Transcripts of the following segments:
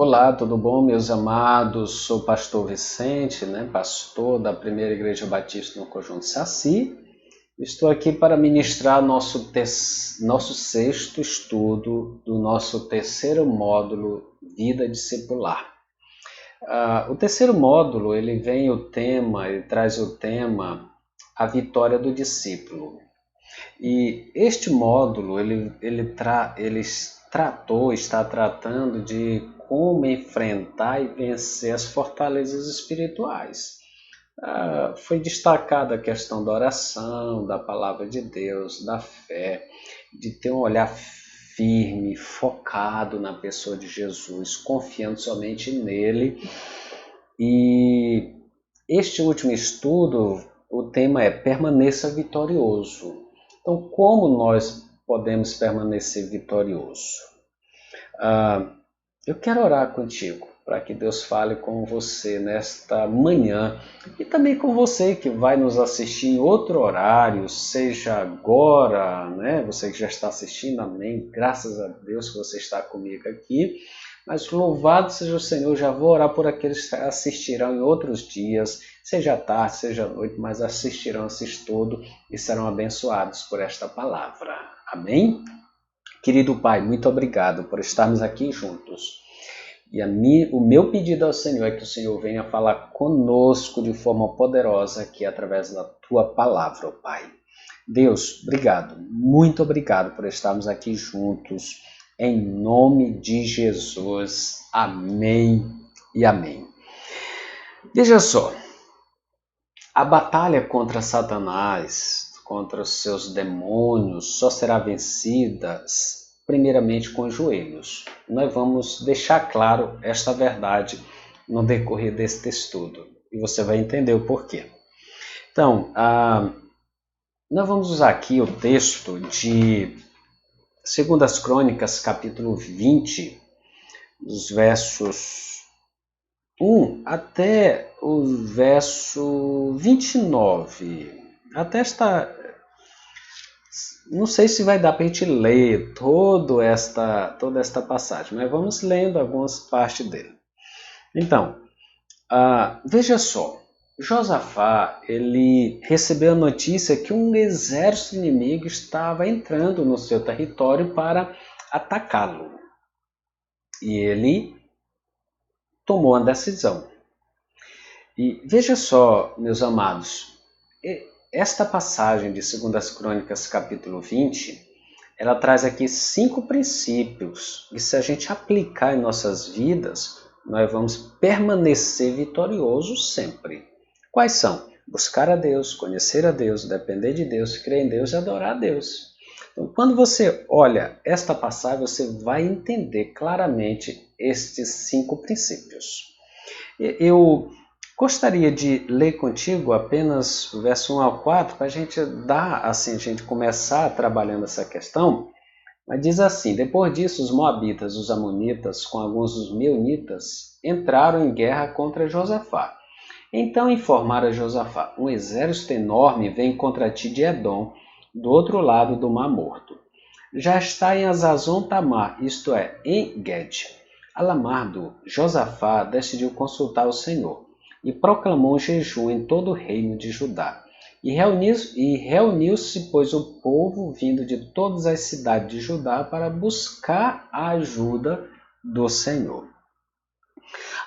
Olá, tudo bom, meus amados? Sou o pastor Vicente, pastor da Primeira Igreja Batista no Conjunto Saci. Estou aqui para ministrar nosso sexto estudo do nosso terceiro módulo, Vida Discipular. O terceiro módulo, ele traz o tema A Vitória do Discípulo. E este módulo, está tratando de como enfrentar e vencer as fortalezas espirituais. Foi destacada a questão da oração, da palavra de Deus, da fé, de ter um olhar firme, focado na pessoa de Jesus, confiando somente nele. E este último estudo, o tema é permaneça vitorioso. Então, como nós podemos permanecer vitorioso? Eu quero orar contigo, para que Deus fale com você nesta manhã e também com você que vai nos assistir em outro horário, seja agora, você que já está assistindo, amém, graças a Deus que você está comigo aqui, mas louvado seja o Senhor, já vou orar por aqueles que assistirão em outros dias, seja tarde, seja noite, mas assistirão esse estudo e serão abençoados por esta palavra, amém? Querido Pai, muito obrigado por estarmos aqui juntos. E o meu pedido ao Senhor é que o Senhor venha falar conosco de forma poderosa aqui através da Tua palavra, ó Pai. Deus, obrigado, muito obrigado por estarmos aqui juntos. Em nome de Jesus. Amém e amém. Veja só, a batalha contra Satanás, contra os seus demônios, só será vencida primeiramente com os joelhos. Nós vamos deixar claro esta verdade no decorrer deste estudo e você vai entender o porquê. Então, nós vamos usar aqui o texto de 2 Crônicas, capítulo 20, os versos 1 até o verso 29. Não sei se vai dar para a gente ler toda esta passagem, mas vamos lendo algumas partes dele. Então, veja só, Josafá, ele recebeu a notícia que um exército inimigo estava entrando no seu território para atacá-lo. E ele tomou uma decisão. E veja só, meus amados, esta passagem de 2 Crônicas, capítulo 20, ela traz aqui 5 princípios que, se a gente aplicar em nossas vidas, nós vamos permanecer vitoriosos sempre. Quais são? Buscar a Deus, conhecer a Deus, depender de Deus, crer em Deus e adorar a Deus. Então, quando você olha esta passagem, você vai entender claramente estes 5 princípios. Eu gostaria de ler contigo apenas o verso 1 ao 4 para a gente começar trabalhando essa questão. Mas diz assim: depois disso, os moabitas, os amonitas, com alguns dos meunitas, entraram em guerra contra Josafá. Então informaram a Josafá: um exército enorme vem contra ti de Edom, do outro lado do Mar Morto. Já está em Azazon Tamar, isto é, em Gede. Alarmado, Josafá decidiu consultar o Senhor e proclamou um jejum em todo o reino de Judá. E reuniu-se, pois, o povo vindo de todas as cidades de Judá para buscar a ajuda do Senhor.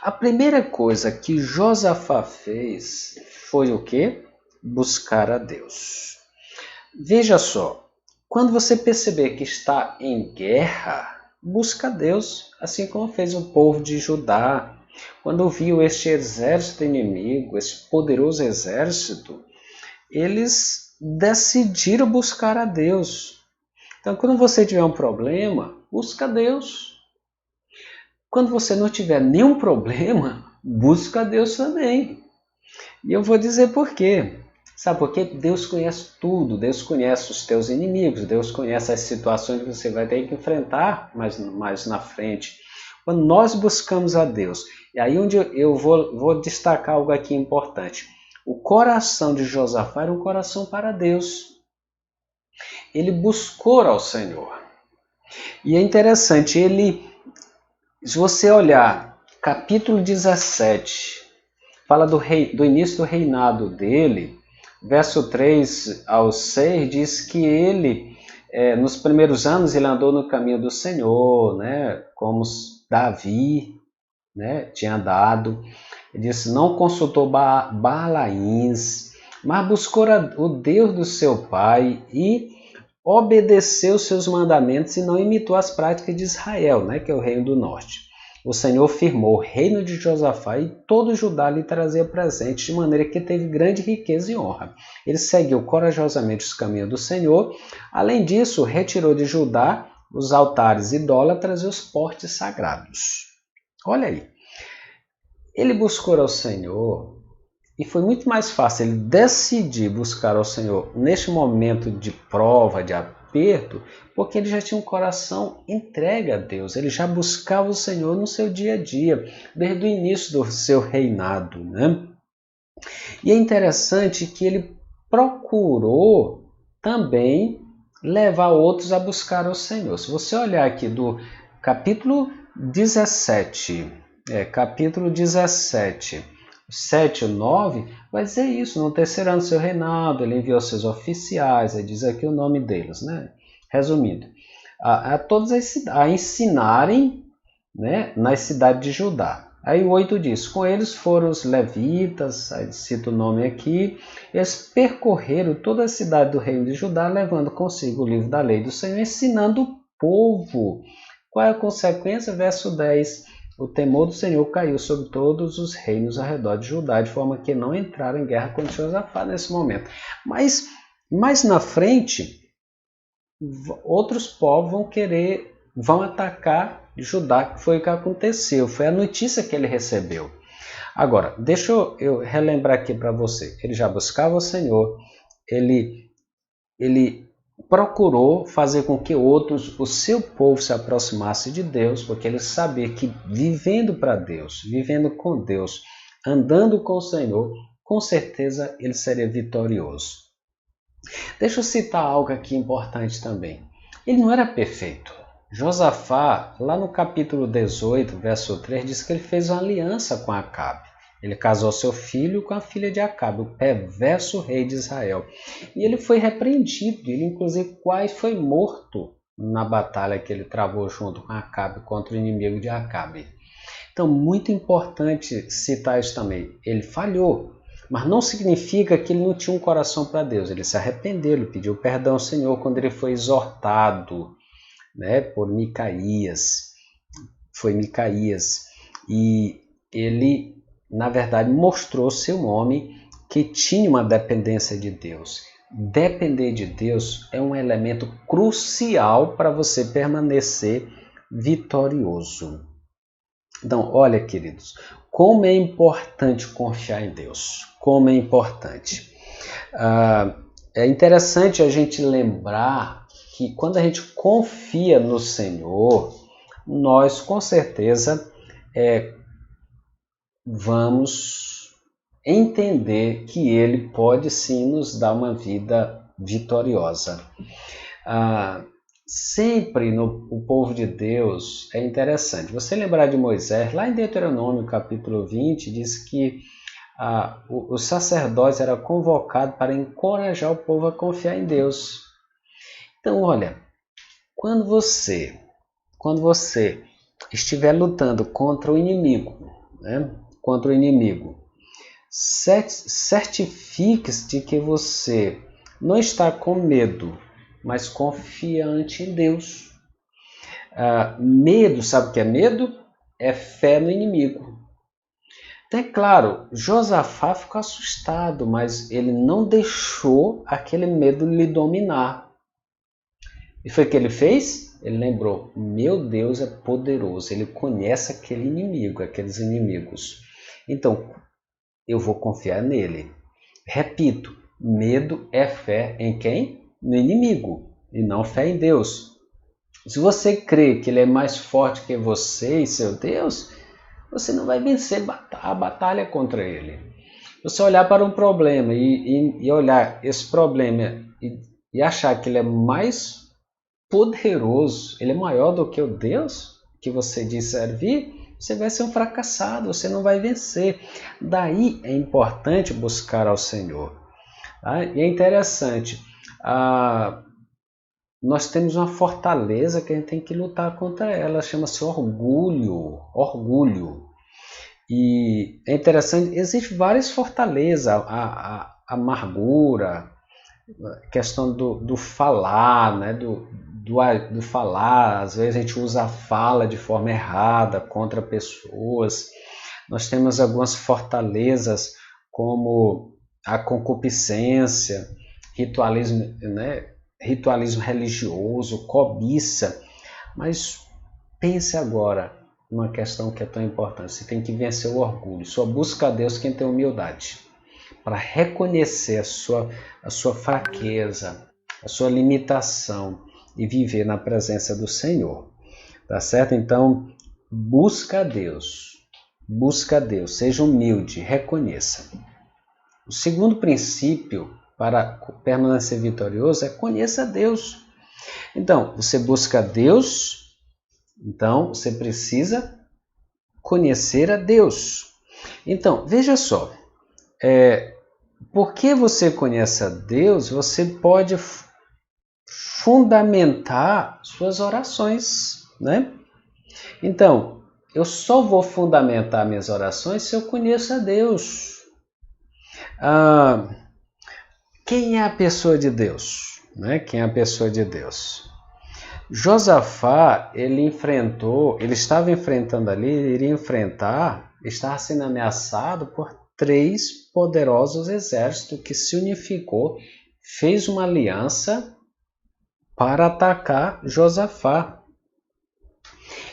A primeira coisa que Josafá fez foi o quê? Buscar a Deus. Veja só, quando você perceber que está em guerra, busca a Deus, assim como fez o povo de Judá. Quando viu este exército inimigo, esse poderoso exército, eles decidiram buscar a Deus. Então, quando você tiver um problema, busca a Deus. Quando você não tiver nenhum problema, busca a Deus também. E eu vou dizer por quê. Sabe por quê? Deus conhece tudo, Deus conhece os teus inimigos, Deus conhece as situações que você vai ter que enfrentar mais na frente. Quando nós buscamos a Deus, e aí onde eu vou destacar algo aqui importante. O coração de Josafá era um coração para Deus. Ele buscou ao Senhor. E é interessante, ele Se você olhar capítulo 17, fala do início do reinado dele, verso 3 ao 6 diz que ele, nos primeiros anos, ele andou no caminho do Senhor, né, como Davi, né, tinha andado. Ele disse, não consultou Balaíns, mas buscou o Deus do seu pai e obedeceu seus mandamentos e não imitou as práticas de Israel, né, que é o reino do norte. O Senhor firmou o reino de Josafá e todo Judá lhe trazia presentes, de maneira que teve grande riqueza e honra. Ele seguiu corajosamente os caminhos do Senhor. Além disso, retirou de Judá os altares idólatras e os postes sagrados. Olha aí. Ele buscou ao Senhor e foi muito mais fácil ele decidir buscar ao Senhor neste momento de prova, de aperto, porque ele já tinha um coração entregue a Deus. Ele já buscava o Senhor no seu dia a dia, desde o início do seu reinado, né? E é interessante que ele procurou também levar outros a buscar o Senhor. Se você olhar aqui do capítulo 17, capítulo 17, 7 e 9, vai dizer isso. No terceiro ano do seu reinado, ele enviou seus oficiais, aí diz aqui o nome deles, né? Resumindo, a todos a ensinarem, né, nas cidades de Judá. Aí o 8 diz, com eles foram os levitas, aí cita o nome aqui, eles percorreram toda a cidade do reino de Judá, levando consigo o livro da lei do Senhor, ensinando o povo. Qual é a consequência? Verso 10, o temor do Senhor caiu sobre todos os reinos ao redor de Judá, de forma que não entraram em guerra contra Josafá nesse momento. Mas mais na frente, outros povos vão atacar Judá, que foi o que aconteceu, foi a notícia que ele recebeu. Agora, deixa eu relembrar aqui para você, ele já buscava o Senhor, ele procurou fazer com que outros, o seu povo, se aproximasse de Deus, porque ele sabia que vivendo para Deus, vivendo com Deus, andando com o Senhor, com certeza ele seria vitorioso. Deixa eu citar algo aqui importante também. Ele não era perfeito. Josafá, lá no capítulo 18, verso 3, diz que ele fez uma aliança com Acabe. Ele casou seu filho com a filha de Acabe, o perverso rei de Israel. E ele foi repreendido, ele inclusive quase foi morto na batalha que ele travou junto com Acabe contra o inimigo de Acabe. Então, muito importante citar isso também. Ele falhou, mas não significa que ele não tinha um coração para Deus. Ele se arrependeu, ele pediu perdão ao Senhor quando ele foi exortado, né, por Micaías. Foi Micaías. E ele, na verdade, mostrou seu homem que tinha uma dependência de Deus. Depender de Deus é um elemento crucial para você permanecer vitorioso. Então, olha, queridos, como é importante confiar em Deus. Como é importante. É interessante a gente lembrar que quando a gente confia no Senhor, nós com certeza vamos entender que Ele pode sim nos dar uma vida vitoriosa. Sempre o povo de Deus é interessante. Você lembrar de Moisés, lá em Deuteronômio capítulo 20, diz que os sacerdotes eram convocados para encorajar o povo a confiar em Deus. Então, olha, quando você estiver lutando contra o inimigo, né? Contra o inimigo, certifique-se de que você não está com medo, mas confiante em Deus. Medo, sabe o que é medo? É fé no inimigo. Então, é claro, Josafá ficou assustado, mas ele não deixou aquele medo lhe dominar. E foi o que ele fez? Ele lembrou, meu Deus é poderoso, ele conhece aquele inimigo, aqueles inimigos. Então, eu vou confiar nele. Repito, medo é fé em quem? No inimigo, e não fé em Deus. Se você crê que ele é mais forte que você e seu Deus, você não vai vencer a batalha contra ele. Você olhar para um problema e olhar esse problema e achar que ele é mais poderoso, ele é maior do que o Deus, que você diz servir, você vai ser um fracassado, você não vai vencer. Daí é importante buscar ao Senhor. Tá? E é interessante, nós temos uma fortaleza que a gente tem que lutar contra ela, chama-se orgulho. Orgulho. E é interessante, existem várias fortalezas, a amargura, a questão do falar, né? do falar, às vezes a gente usa a fala de forma errada contra pessoas. Nós temos algumas fortalezas como a concupiscência, ritualismo, né? Ritualismo religioso, cobiça. Mas pense agora numa questão que é tão importante. Você tem que vencer o orgulho. Só busca a Deus quem tem humildade, para reconhecer a sua fraqueza, a sua limitação e viver na presença do Senhor. Tá certo? Então, busca a Deus. Busca a Deus. Seja humilde, reconheça. O segundo princípio para permanecer vitorioso é conheça a Deus. Então, você busca a Deus, então você precisa conhecer a Deus. Então, veja só, porque você conhece a Deus, você pode fundamentar suas orações, né? Então, eu só vou fundamentar minhas orações se eu conheço a Deus. Quem é a pessoa de Deus? Né? Quem é a pessoa de Deus? Josafá, ele estava enfrentando ali, ele iria enfrentar, estava sendo ameaçado por 3 poderosos exércitos que se unificou, fez uma aliança para atacar Josafá.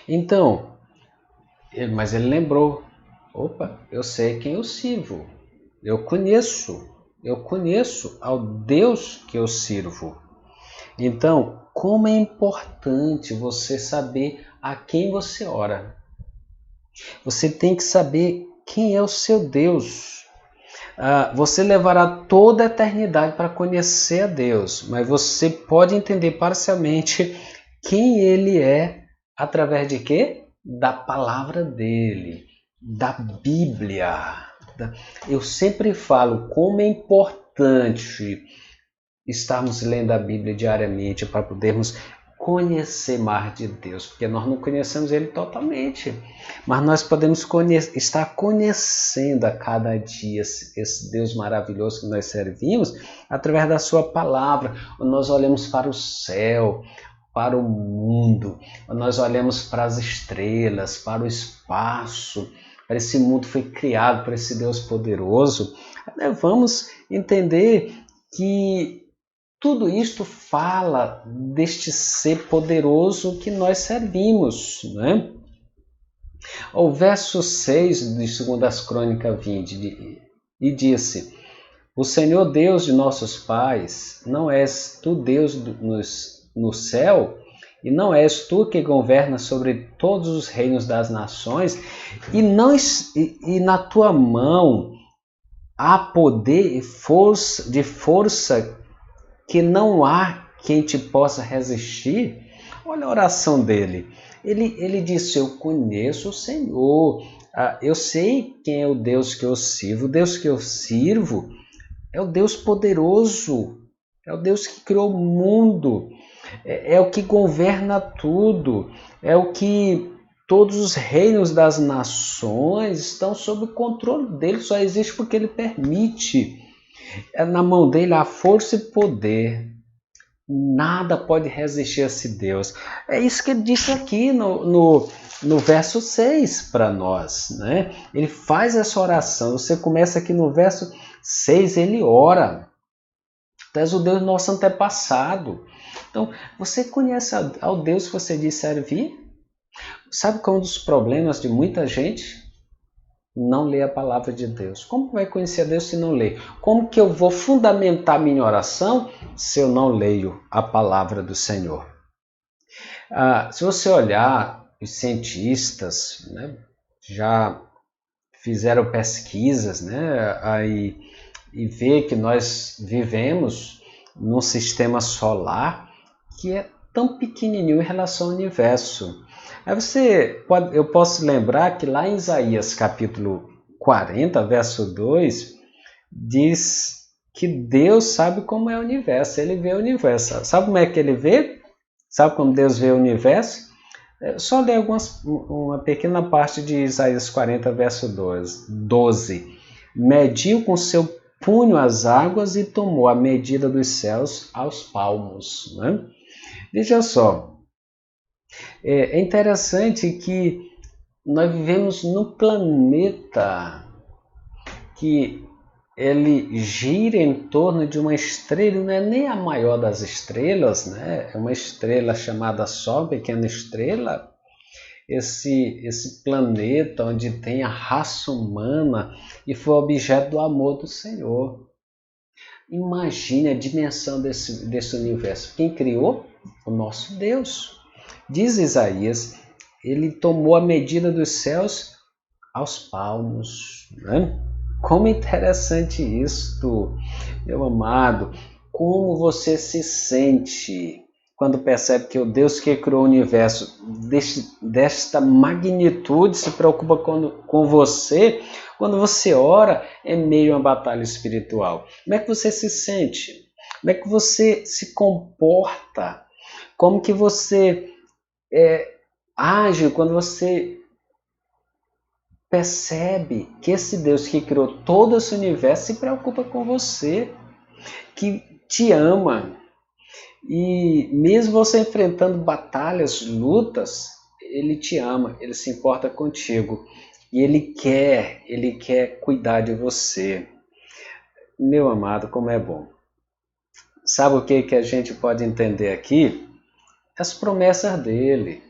Então, mas ele lembrou, opa, eu sei quem eu sirvo, eu conheço ao Deus que eu sirvo. Então, como é importante você saber a quem você ora. Você tem que saber quem é o seu Deus. Você levará toda a eternidade para conhecer a Deus, mas você pode entender parcialmente quem Ele é através de quê? Da palavra dele, da Bíblia. Eu sempre falo como é importante estarmos lendo a Bíblia diariamente para podermos conhecer mais de Deus, porque nós não conhecemos Ele totalmente, mas nós podemos estar conhecendo a cada dia esse Deus maravilhoso que nós servimos através da sua palavra. Nós olhamos para o céu, para o mundo, nós olhamos para as estrelas, para o espaço, para esse mundo que foi criado por esse Deus poderoso. Vamos entender que tudo isto fala deste ser poderoso que nós servimos, né? O verso 6 de 2 Crônicas 20, e disse: O Senhor Deus de nossos pais, não és tu Deus no céu, e não és tu que governas sobre todos os reinos das nações, e na tua mão há poder e força que não há quem te possa resistir? Olha a oração dele. Ele disse: eu conheço o Senhor, eu sei quem é o Deus que eu sirvo. O Deus que eu sirvo é o Deus poderoso, é o Deus que criou o mundo, é o que governa tudo, é o que todos os reinos das nações estão sob o controle dele, só existe porque ele permite. Na mão dele há força e poder. Nada pode resistir a esse Deus. É isso que ele disse aqui no verso 6 para nós, né? Ele faz essa oração. Você começa aqui no verso 6, ele ora. Tu és o Deus nosso antepassado. Então, você conhece ao Deus que você diz servir? Sabe qual é um dos problemas de muita gente? Não lê a palavra de Deus. Como vai conhecer a Deus se não lê? Como que eu vou fundamentar minha oração se eu não leio a palavra do Senhor? Se você olhar, os cientistas, né, já fizeram pesquisas, né, e ver que nós vivemos num sistema solar que é tão pequenininho em relação ao universo. Aí eu posso lembrar que lá em Isaías capítulo 40, verso 2, diz que Deus sabe como é o universo, ele vê o universo. Sabe como é que ele vê? Sabe como Deus vê o universo? Só ler uma pequena parte de Isaías 40, verso 12. Mediu com seu punho as águas e tomou a medida dos céus aos palmos. Né? Veja só, é interessante que nós vivemos num planeta que ele gira em torno de uma estrela, não é nem a maior das estrelas, né? É uma estrela chamada Sol, pequena estrela. Esse planeta onde tem a raça humana e foi objeto do amor do Senhor. Imagine a dimensão desse universo. Quem criou? O nosso Deus. Diz Isaías, ele tomou a medida dos céus aos palmos. Né? Como interessante isto, meu amado. Como você se sente quando percebe que o Deus que criou o universo desta magnitude se preocupa com você quando você ora em meio a uma batalha espiritual? Como é que você se sente? Como é que você se comporta? Como que você age quando você percebe que esse Deus que criou todo esse universo se preocupa com você, que te ama? E mesmo você enfrentando batalhas, lutas, ele te ama, ele se importa contigo. E ele quer cuidar de você. Meu amado, como é bom. Sabe o que a gente pode entender aqui? As promessas dele.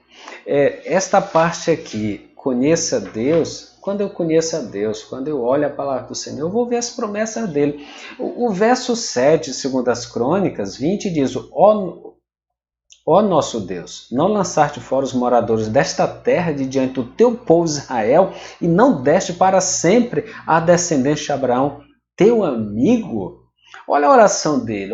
Esta parte aqui, conheça Deus. Quando eu conheço a Deus, quando eu olho a palavra do Senhor, eu vou ver as promessas dele. O verso 7, segundo as Crônicas 20, diz: Ó nosso Deus, não lançaste fora os moradores desta terra de diante do teu povo Israel, e não deste para sempre a descendência de Abraão, teu amigo? Olha a oração dele.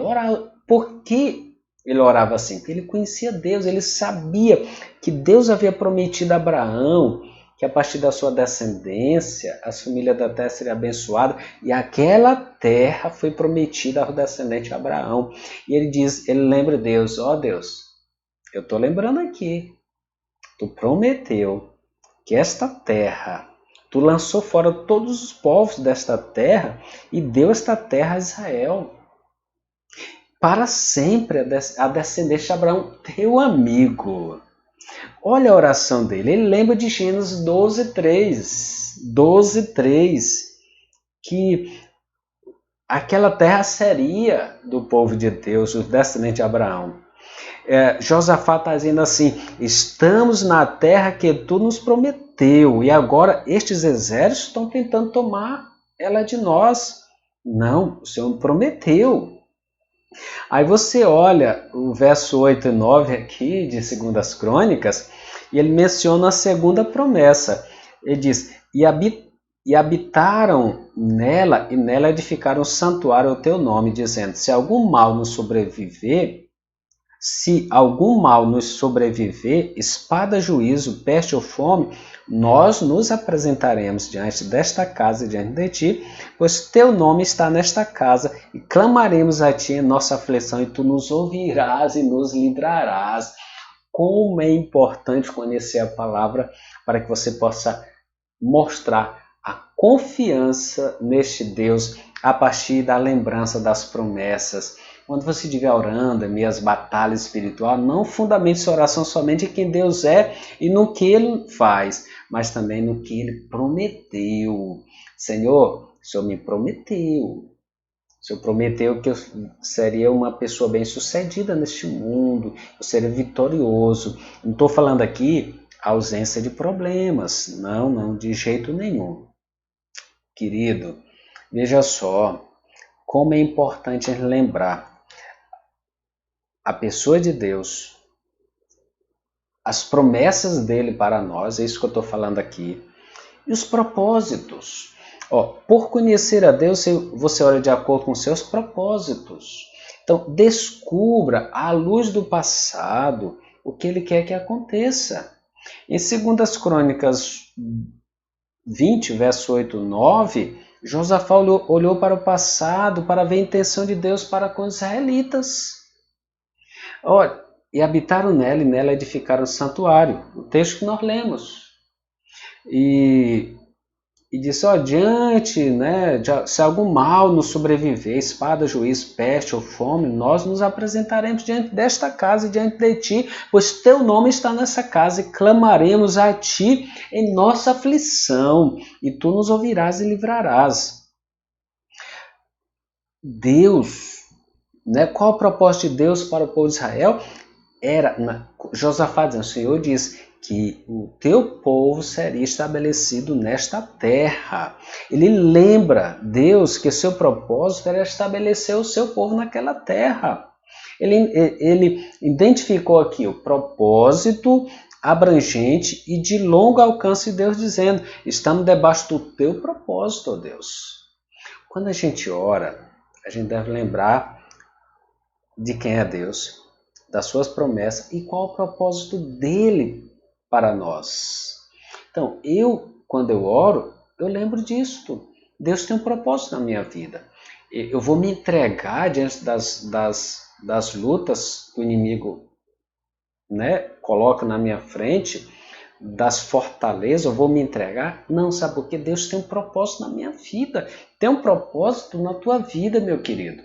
Por que ele orava assim? Porque ele conhecia Deus, ele sabia que Deus havia prometido a Abraão que a partir da sua descendência, as famílias da terra seriam abençoadas, e aquela terra foi prometida ao descendente de Abraão. E ele lembra Deus: ó Deus, eu estou lembrando aqui, tu prometeu que esta terra, tu lançou fora todos os povos desta terra e deu esta terra a Israel. Para sempre a descendência de Abraão, teu amigo. Olha a oração dele, ele lembra de Gênesis 12:3, que aquela terra seria do povo de Deus, os descendentes de Abraão. Josafá está dizendo assim: estamos na terra que tu nos prometeu, e agora estes exércitos estão tentando tomar ela de nós. Não, o Senhor prometeu. Aí você olha o verso 8 e 9 aqui de 2 Crônicas, e ele menciona a segunda promessa. Ele diz: e habitaram nela, e nela edificaram um santuário ao teu nome, dizendo: se algum mal nos sobreviver, espada, juízo, peste ou fome, nós nos apresentaremos diante desta casa e diante de ti, pois teu nome está nesta casa, e clamaremos a ti em nossa aflição, e tu nos ouvirás e nos livrarás. Como é importante conhecer a palavra para que você possa mostrar a confiança neste Deus a partir da lembrança das promessas. Quando você estiver orando em meio às batalhas espirituais, não fundamente sua oração somente em quem Deus é e no que Ele faz, mas também no que Ele prometeu. Senhor, o Senhor me prometeu. O Senhor prometeu que eu seria uma pessoa bem-sucedida neste mundo, eu seria vitorioso. Não estou falando aqui ausência de problemas, não, de jeito nenhum. Querido, veja só como é importante lembrar a pessoa de Deus, as promessas dele para nós, é isso que eu estou falando aqui, e os propósitos. Por conhecer a Deus, você olha de acordo com seus propósitos. Então, descubra, à luz do passado, o que ele quer que aconteça. Em 2 Crônicas 20, verso 8 e 9, Josafá olhou para o passado para ver a intenção de Deus para com os israelitas. Olha, e habitaram nela e nela edificaram o santuário, o texto que nós lemos. E disse, diante, né, se algum mal nos sobreviver, espada, juízo, peste ou fome, nós nos apresentaremos diante desta casa e diante de ti, pois teu nome está nessa casa, e clamaremos a ti em nossa aflição, e tu nos ouvirás e livrarás. Deus, né, qual o propósito de Deus para o povo de Israel? Josafá dizendo, o Senhor diz que o teu povo seria estabelecido nesta terra. Ele lembra Deus que seu propósito era estabelecer o seu povo naquela terra. Ele identificou aqui o propósito abrangente e de longo alcance de Deus, dizendo, estamos debaixo do teu propósito, ó Deus. Quando a gente ora, a gente deve lembrar de quem é Deus, das suas promessas e qual o propósito dele para nós. Então, quando eu oro, eu lembro disso. Deus tem um propósito na minha vida. Eu vou me entregar diante das lutas que o inimigo, né, coloca na minha frente, das fortalezas, eu vou me entregar? Não, sabe por quê? Deus tem um propósito na minha vida. Tem um propósito na tua vida, meu querido.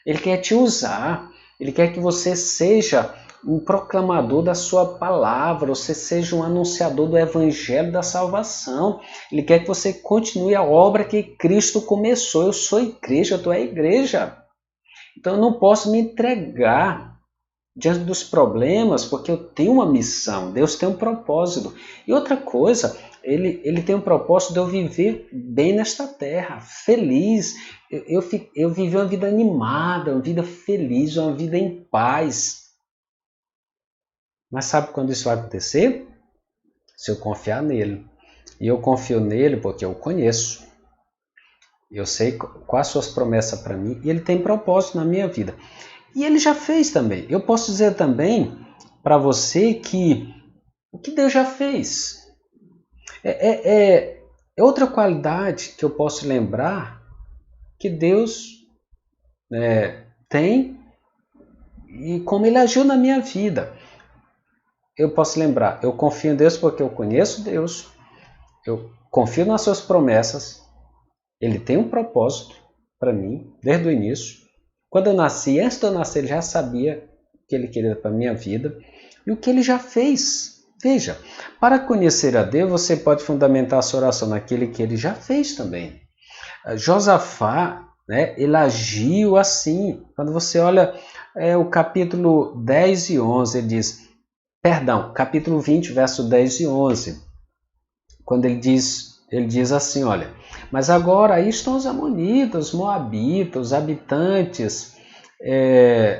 Ele quer te usar. Ele quer que você seja um proclamador da sua palavra, você seja um anunciador do evangelho da salvação. Ele quer que você continue a obra que Cristo começou. Eu sou igreja, tu é igreja. Então eu não posso me entregar diante dos problemas, porque eu tenho uma missão, Deus tem um propósito. E outra coisa, ele tem um propósito de eu viver bem nesta terra, feliz. Eu vivi uma vida animada, uma vida feliz, uma vida em paz. Mas sabe quando isso vai acontecer? Se eu confiar nele. E eu confio nele porque eu conheço. Eu sei quais são as promessas para mim e ele tem propósito na minha vida. E ele já fez também. Eu posso dizer também para você que o que Deus já fez. É outra qualidade que eu posso lembrar que Deus tem e como ele agiu na minha vida. Eu posso lembrar, eu confio em Deus porque eu conheço Deus, eu confio nas suas promessas, ele tem um propósito para mim desde o início. Quando eu nasci, antes de eu nascer, ele já sabia o que ele queria para a minha vida e o que ele já fez. Veja, para conhecer a Deus, você pode fundamentar a sua oração naquele que ele já fez também. Josafá, ele agiu assim. Quando você olha o capítulo 10 e 11, ele diz, capítulo 20, verso 10 e 11, quando ele diz assim, olha, mas agora aí estão os amonitas, os moabitas, os habitantes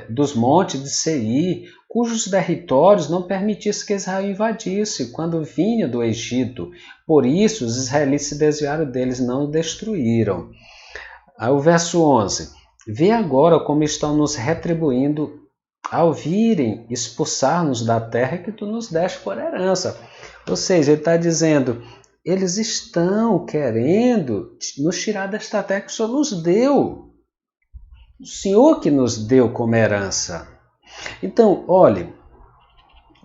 dos montes de Seir, cujos territórios não permitisse que Israel invadisse quando vinha do Egito. Por isso os israelitas se desviaram deles, não o destruíram. Aí o verso 11, vê agora como estão nos retribuindo ao virem expulsar-nos da terra que tu nos deste por herança. Ou seja, ele está dizendo, eles estão querendo nos tirar desta terra que o Senhor nos deu. O Senhor que nos deu como herança. Então, olhe,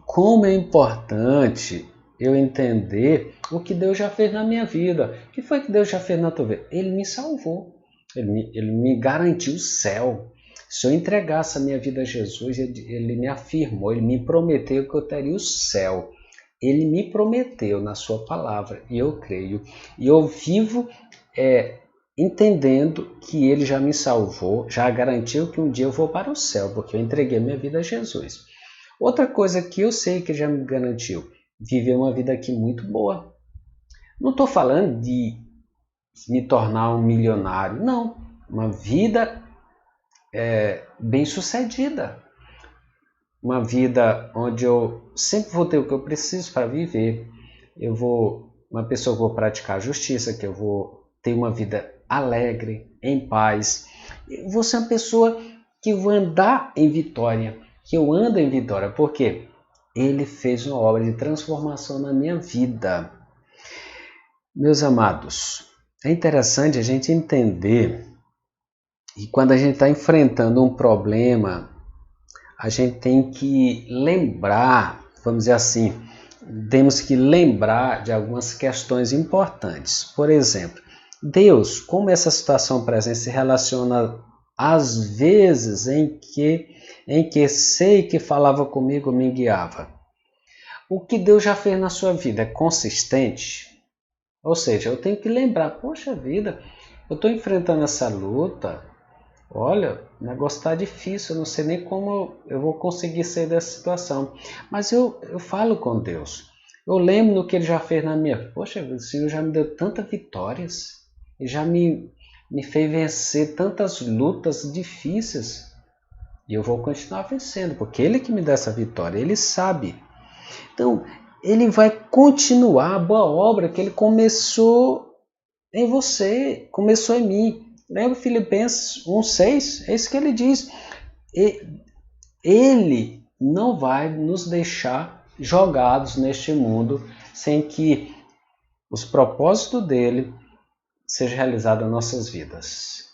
como é importante eu entender o que Deus já fez na minha vida. O que foi que Deus já fez na tua vida? Ele me salvou. Ele me garantiu o céu. Se eu entregasse a minha vida a Jesus, ele me afirmou, ele me prometeu que eu teria o céu. Ele me prometeu na sua palavra, e eu creio. E eu vivo entendendo que ele já me salvou, já garantiu que um dia eu vou para o céu, porque eu entreguei minha vida a Jesus. Outra coisa que eu sei que já me garantiu, viver uma vida aqui muito boa. Não estou falando de me tornar um milionário, não. Uma vida bem-sucedida. Uma vida onde eu sempre vou ter o que eu preciso para viver. Uma pessoa que vou praticar a justiça, que eu vou ter uma vida alegre, em paz. Eu vou ser uma pessoa que vou andar em vitória, que eu ando em vitória. Por quê? Ele fez uma obra de transformação na minha vida. Meus amados, é interessante a gente entender que quando a gente está enfrentando um problema, a gente tem que lembrar, vamos dizer assim, temos que lembrar de algumas questões importantes. Por exemplo, Deus, como essa situação presente se relaciona às vezes em que sei que falava comigo, me guiava. O que Deus já fez na sua vida é consistente? Ou seja, eu tenho que lembrar, poxa vida, eu estou enfrentando essa luta, olha, o negócio está difícil, eu não sei nem como eu vou conseguir sair dessa situação. Mas eu falo com Deus, eu lembro do que Ele já fez na minha vida. Poxa, o Senhor já me deu tantas vitórias, Ele já me fez vencer tantas lutas difíceis, e eu vou continuar vencendo, porque Ele que me dá essa vitória, Ele sabe. Então, Ele vai continuar a boa obra que Ele começou em você, começou em mim. Lembra Filipenses 1,6? É isso que ele diz. Ele não vai nos deixar jogados neste mundo sem que os propósitos dele sejam realizados nas nossas vidas.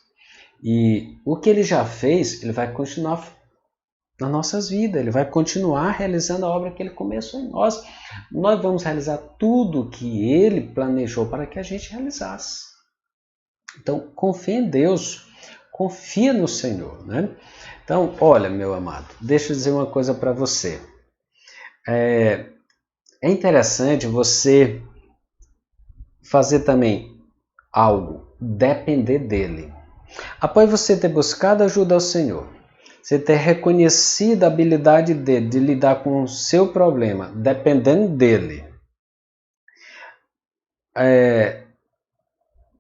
E o que ele já fez, ele vai continuar nas nossas vidas. Ele vai continuar realizando a obra que ele começou em nós. Nós vamos realizar tudo que ele planejou para que a gente realizasse. Então, confia em Deus, confia no Senhor, né? Então, olha, meu amado, deixa eu dizer uma coisa para você. É interessante você fazer também algo, depender dele. Após você ter buscado ajuda ao Senhor, você ter reconhecido a habilidade dele de lidar com o seu problema, dependendo dele.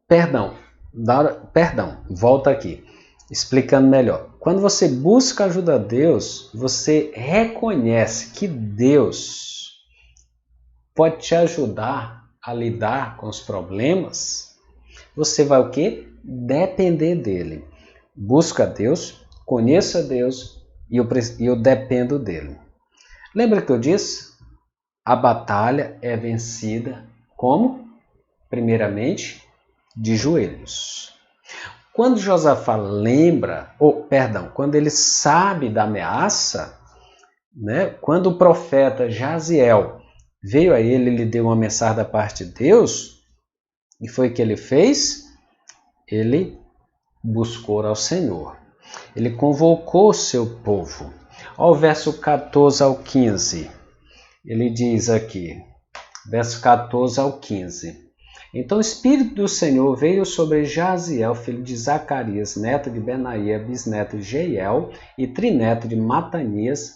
Perdão, volta aqui, explicando melhor. Quando você busca ajuda a Deus, você reconhece que Deus pode te ajudar a lidar com os problemas. Você vai o quê? Depender dele. Busca Deus, conheça Deus e eu dependo dele. Lembra que eu disse? A batalha é vencida como? Primeiramente, de joelhos. Quando Josafá quando ele sabe da ameaça, né, quando o profeta Jaziel veio a ele e lhe deu uma mensagem da parte de Deus, e foi o que ele fez? Ele buscou ao Senhor. Ele convocou o seu povo. Olha o verso 14 ao 15. Ele diz aqui, verso 14 ao 15. Então o Espírito do Senhor veio sobre Jaziel, filho de Zacarias, neto de Benaia, bisneto de Jeiel e trineto de Matanias,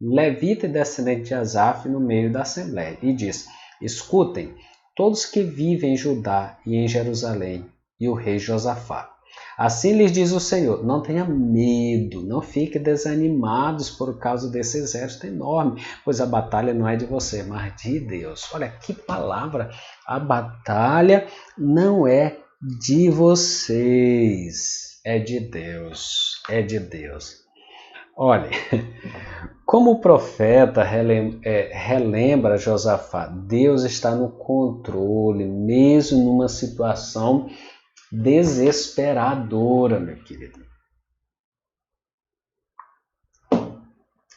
levita e descendente de Asaf, no meio da assembleia, e diz: escutem, todos que vivem em Judá e em Jerusalém, e o rei Josafá. Assim lhes diz o Senhor: não tenha medo, não fiquem desanimados por causa desse exército enorme, pois a batalha não é de você, mas de Deus. Olha que palavra! A batalha não é de vocês, é de Deus, é de Deus. Olha, como o profeta relembra Josafá, Deus está no controle, mesmo numa situação desesperadora, meu querido.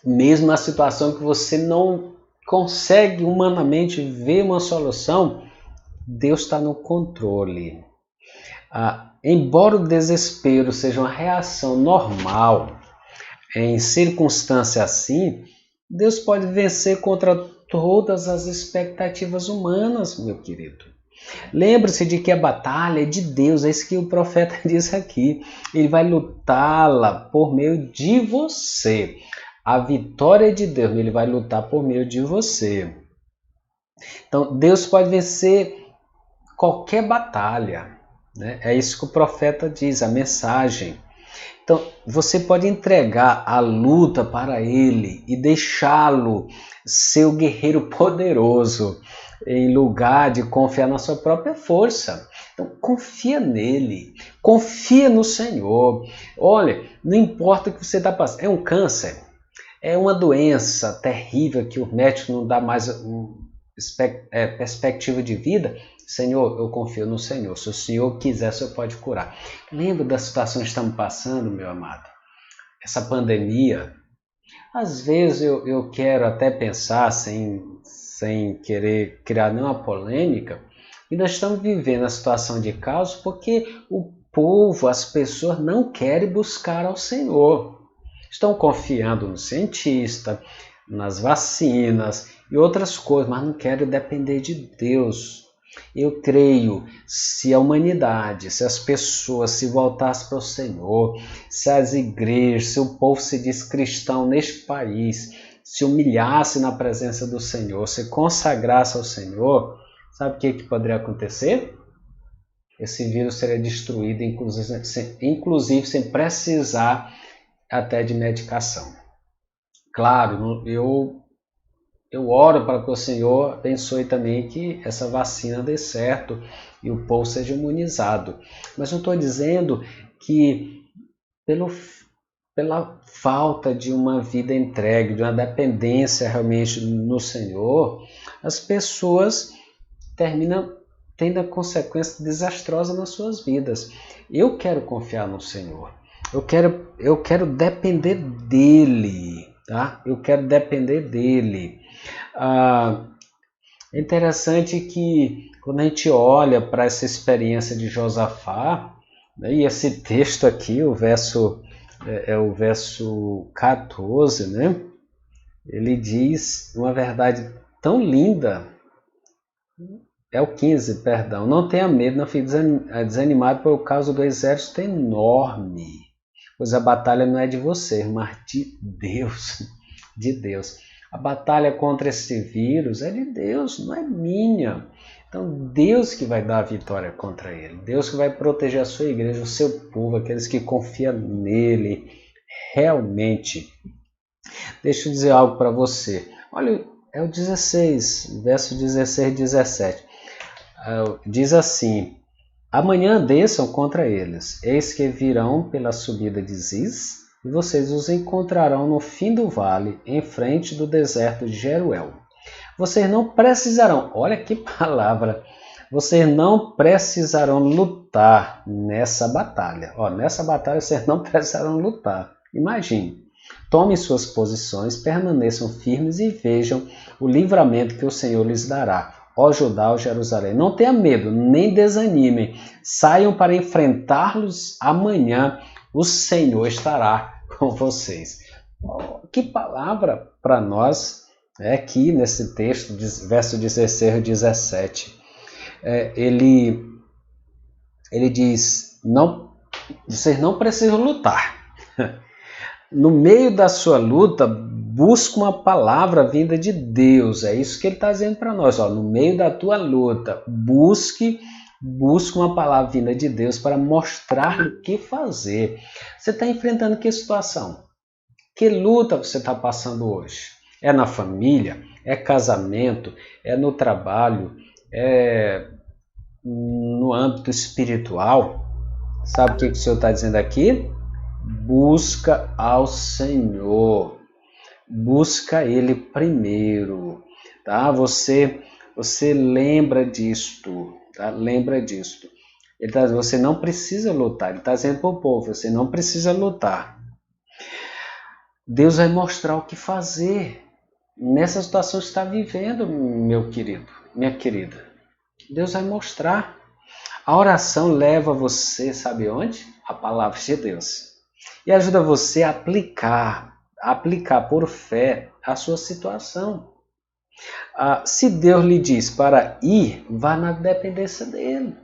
Mesmo na situação que você não consegue humanamente ver uma solução, Deus está no controle. Embora o desespero seja uma reação normal em circunstância assim, Deus pode vencer contra todas as expectativas humanas, meu querido. Lembre-se de que a batalha é de Deus, é isso que o profeta diz aqui. Ele vai lutá-la por meio de você. A vitória é de Deus, ele vai lutar por meio de você. Então, Deus pode vencer qualquer batalha, né? É isso que o profeta diz, a mensagem. Então, você pode entregar a luta para ele e deixá-lo ser o guerreiro poderoso, em lugar de confiar na sua própria força. Então, confia nele, confia no Senhor. Olha, não importa o que você está passando, é um câncer, É uma doença terrível que o médico não dá mais perspectiva de vida. Senhor, eu confio no Senhor. Se o Senhor quiser, o Senhor pode curar. Lembra da situação que estamos passando, meu amado? Essa pandemia. Às vezes eu quero até pensar, sem querer criar nenhuma polêmica, e nós estamos vivendo a situação de caos porque o povo, as pessoas não querem buscar ao Senhor. Estão confiando no cientista, nas vacinas e outras coisas, mas não querem depender de Deus. Eu creio, se a humanidade, se as pessoas se voltassem para o Senhor, se as igrejas, se o povo se diz cristão neste país, se humilhasse na presença do Senhor, se consagrasse ao Senhor, sabe o que poderia acontecer? Esse vírus seria destruído, inclusive sem precisar até de medicação. Claro, eu oro para que o Senhor abençoe também que essa vacina dê certo e o povo seja imunizado. Mas não estou dizendo que pela falta de uma vida entregue, de uma dependência realmente no Senhor, as pessoas terminam tendo consequências desastrosas nas suas vidas. Eu quero confiar no Senhor. Eu quero depender dEle. Tá? Eu quero depender dEle. É interessante que quando a gente olha para essa experiência de Josafá, né, e esse texto aqui, o verso 14, né, ele diz uma verdade tão linda. É o 15, perdão. Não tenha medo, não fique desanimado por causa do exército enorme, pois a batalha não é de você, mas de Deus. De Deus. A batalha contra esse vírus é de Deus, não é minha. Então, Deus que vai dar a vitória contra ele. Deus que vai proteger a sua igreja, o seu povo, aqueles que confiam nele realmente. Deixa eu dizer algo para você. Olha, é o 16, verso 16 e 17. Diz assim: amanhã desçam contra eles, eis que virão pela subida de Ziz, e vocês os encontrarão no fim do vale, em frente do deserto de Jeruel. Vocês não precisarão, olha que palavra, vocês não precisarão lutar nessa batalha. Nessa batalha vocês não precisarão lutar. Imagine. Tomem suas posições, permaneçam firmes e vejam o livramento que o Senhor lhes dará. Ó Judá, ó Jerusalém, não tenha medo, nem desanimem. Saiam para enfrentá-los amanhã. O Senhor estará com vocês. Que palavra para nós aqui nesse texto, verso 16 e 17. Ele diz, vocês não precisam lutar. No meio da sua luta, busca uma palavra vinda de Deus. É isso que ele está dizendo para nós. No meio da tua luta, busque uma palavra vinda de Deus para mostrar o que fazer. Você está enfrentando que situação? Que luta você está passando hoje? É na família? É casamento? É no trabalho? É no âmbito espiritual? Sabe o que o Senhor está dizendo aqui? Busca ao Senhor, busca Ele primeiro, tá? Você lembra disto, tá? Lembra disto. Ele tá dizendo, você não precisa lutar. Ele está dizendo para o povo, você não precisa lutar. Deus vai mostrar o que fazer nessa situação que você está vivendo, meu querido, minha querida. Deus vai mostrar. A oração leva você, sabe onde? A palavra de Deus. E ajuda você a aplicar por fé a sua situação. Se Deus lhe diz para ir, vá na dependência dele.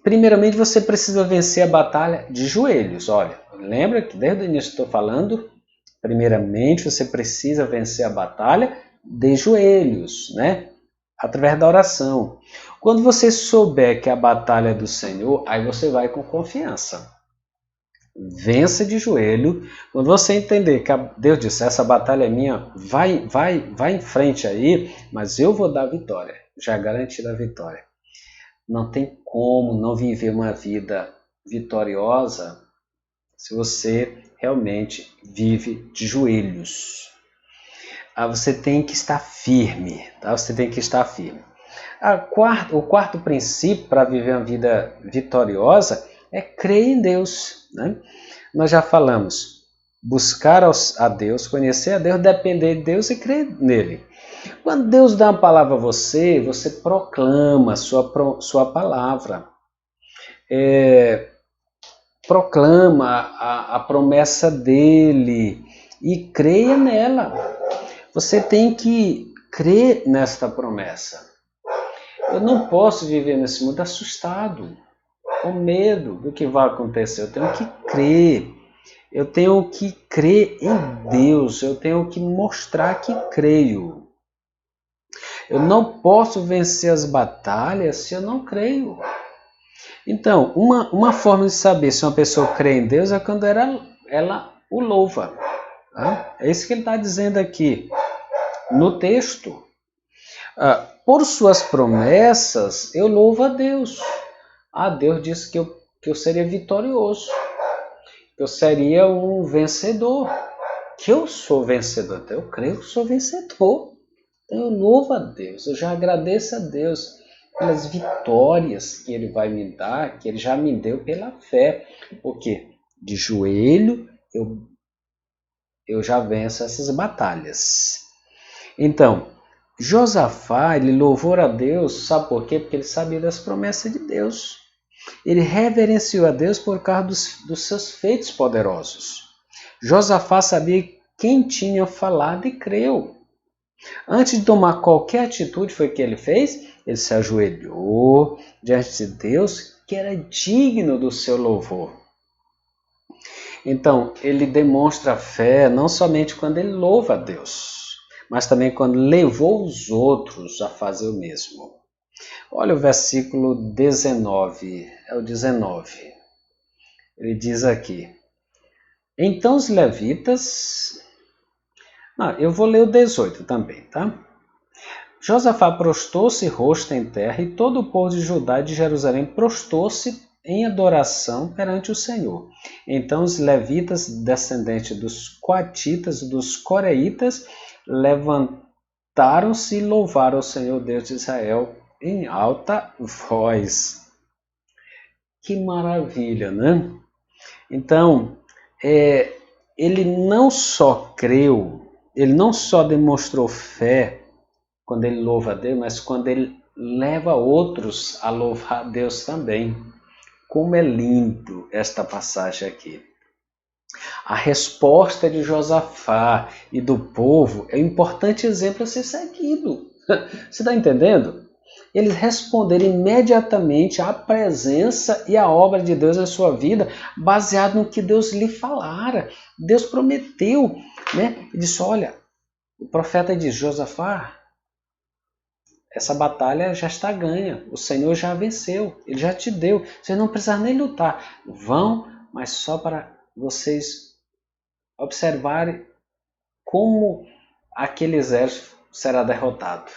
Primeiramente, você precisa vencer a batalha de joelhos. Olha, lembra que desde o início estou falando, primeiramente você precisa vencer a batalha de joelhos, né? Através da oração. Quando você souber que a batalha é do Senhor, aí você vai com confiança. Vença de joelho. Quando você entender que Deus disse, essa batalha é minha, vai em frente aí, mas eu vou dar a vitória. Já garanti a vitória. Não tem como não viver uma vida vitoriosa se você realmente vive de joelhos. Você tem que estar firme, tá? Você tem que estar firme. O quarto princípio para viver uma vida vitoriosa é crer em Deus, né? Nós já falamos, buscar a Deus, conhecer a Deus, depender de Deus e crer nele. Quando Deus dá uma palavra a você, você proclama a sua palavra. Proclama a promessa dele e creia nela. Você tem que crer nesta promessa. Eu não posso viver nesse mundo assustado, com medo do que vai acontecer. Eu tenho que crer. Eu tenho que crer em Deus. Eu tenho que mostrar que creio. Eu não posso vencer as batalhas se eu não creio. Então, uma forma de saber se uma pessoa crê em Deus é quando ela o louva. Tá? É isso que ele está dizendo aqui no texto. Por suas promessas, eu louvo a Deus. Deus disse que eu seria vitorioso, que eu seria um vencedor, que eu sou vencedor. Então, eu creio que sou vencedor. Então, eu louvo a Deus, eu já agradeço a Deus pelas vitórias que Ele vai me dar, que Ele já me deu pela fé. Porque de joelho eu já venço essas batalhas. Então, Josafá, ele louvou a Deus, sabe por quê? Porque ele sabia das promessas de Deus. Ele reverenciou a Deus por causa dos seus feitos poderosos. Josafá sabia quem tinha falado e creu. Antes de tomar qualquer atitude, foi o que ele fez? Ele se ajoelhou diante de Deus, que era digno do seu louvor. Então, ele demonstra fé não somente quando ele louva a Deus, mas também quando levou os outros a fazer o mesmo. Olha o versículo 19, é o 19. Ele diz aqui: então os levitas... eu vou ler o 18 também, tá? Josafá prostou-se rosto em terra, e todo o povo de Judá e de Jerusalém prostou-se em adoração perante o Senhor. Então os levitas, descendentes dos coatitas e dos coreitas, levantaram-se e louvaram o Senhor Deus de Israel em alta voz. Que maravilha, né? Então, ele não só creu, ele não só demonstrou fé quando ele louva a Deus, mas quando ele leva outros a louvar a Deus também. Como é lindo esta passagem aqui. A resposta de Josafá e do povo é um importante exemplo a ser seguido. Você está entendendo? Eles responderam imediatamente à presença e à obra de Deus na sua vida, baseado no que Deus lhe falara. Deus prometeu, né? Ele disse, olha, o profeta diz, Josafá, essa batalha já está ganha, o Senhor já venceu, Ele já te deu, vocês não precisam nem lutar. Vão, mas só para vocês observarem como aquele exército será derrotado.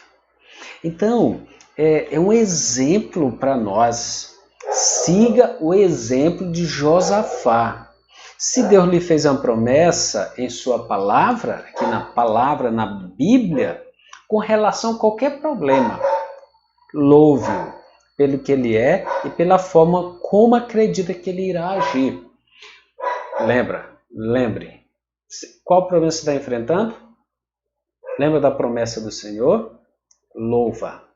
Então, é um exemplo para nós. Siga o exemplo de Josafá. Se Deus lhe fez uma promessa em sua palavra, aqui na palavra, na Bíblia, com relação a qualquer problema, louve-o pelo que ele é e pela forma como acredita que ele irá agir. Lembre, qual problema você está enfrentando? Lembra da promessa do Senhor? Louva.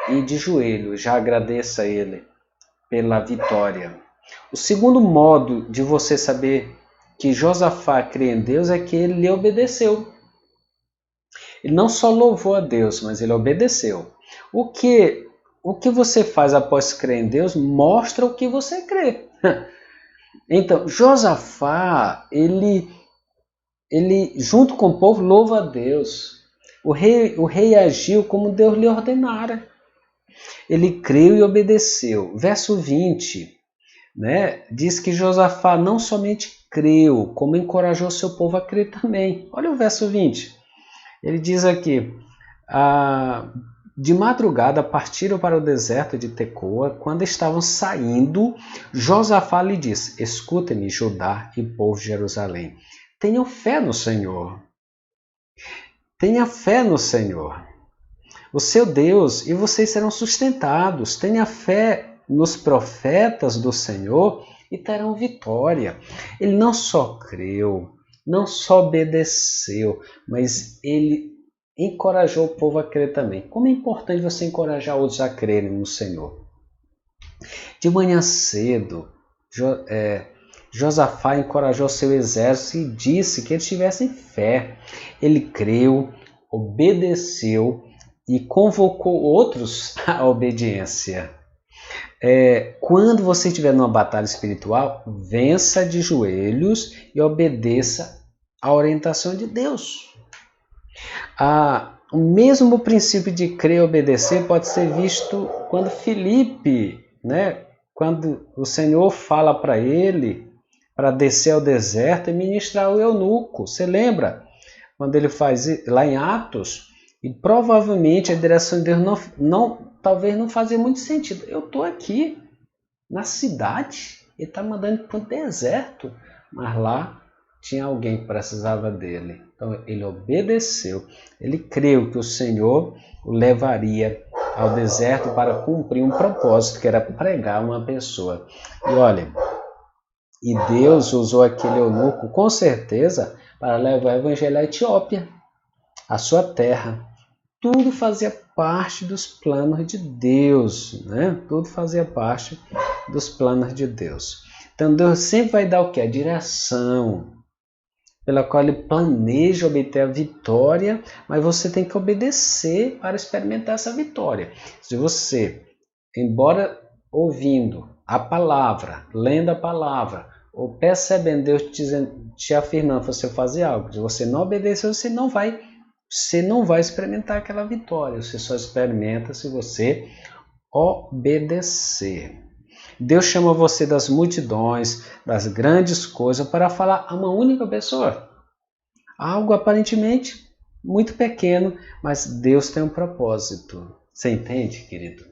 E de joelho, já agradeça a Ele pela vitória. O segundo modo de você saber que Josafá crê em Deus é que ele lhe obedeceu. Ele não só louvou a Deus, mas ele obedeceu. O que você faz após crer em Deus mostra o que você crê. Então, Josafá, ele junto com o povo louva a Deus. O rei agiu como Deus lhe ordenara. Ele creu e obedeceu. Verso 20, né, diz que Josafá não somente creu, como encorajou seu povo a crer também. Olha o verso 20. Ele diz aqui, De madrugada partiram para o deserto de Tecoa. Quando estavam saindo, Josafá lhe disse: escutem-me, Judá e povo de Jerusalém. Tenham fé no Senhor. Tenha fé no Senhor, o seu Deus, e vocês serão sustentados. Tenha fé nos profetas do Senhor e terão vitória. Ele não só creu, não só obedeceu, mas ele encorajou o povo a crer também. Como é importante você encorajar outros a crerem no Senhor. De manhã cedo, Josafá encorajou seu exército e disse que eles tivessem fé. Ele creu, obedeceu e convocou outros à obediência. Quando você estiver numa batalha espiritual, vença de joelhos e obedeça à orientação de Deus. O mesmo princípio de crer e obedecer pode ser visto quando Filipe, quando o Senhor fala para ele para descer ao deserto e ministrar o eunuco. Você lembra? Quando ele faz lá em Atos, e provavelmente a direção de Deus talvez não fazia muito sentido. Eu estou aqui na cidade, ele está mandando para o deserto, mas lá tinha alguém que precisava dele. Então ele obedeceu, ele creu que o Senhor o levaria ao deserto para cumprir um propósito, que era pregar uma pessoa. E olha, e Deus usou aquele eunuco com certeza para levar o evangelho à Etiópia, a sua terra. Tudo fazia parte dos planos de Deus, Tudo fazia parte dos planos de Deus. Então Deus sempre vai dar o quê? A direção pela qual Ele planeja obter a vitória, mas você tem que obedecer para experimentar essa vitória. Se você, embora ouvindo a palavra, lendo a palavra, ou percebendo Deus te afirmando para você fazer algo, se você não obedecer, você não vai experimentar aquela vitória. Você só experimenta se você obedecer. Deus chama você das multidões, das grandes coisas, para falar a uma única pessoa. Algo aparentemente muito pequeno, mas Deus tem um propósito. Você entende, querido?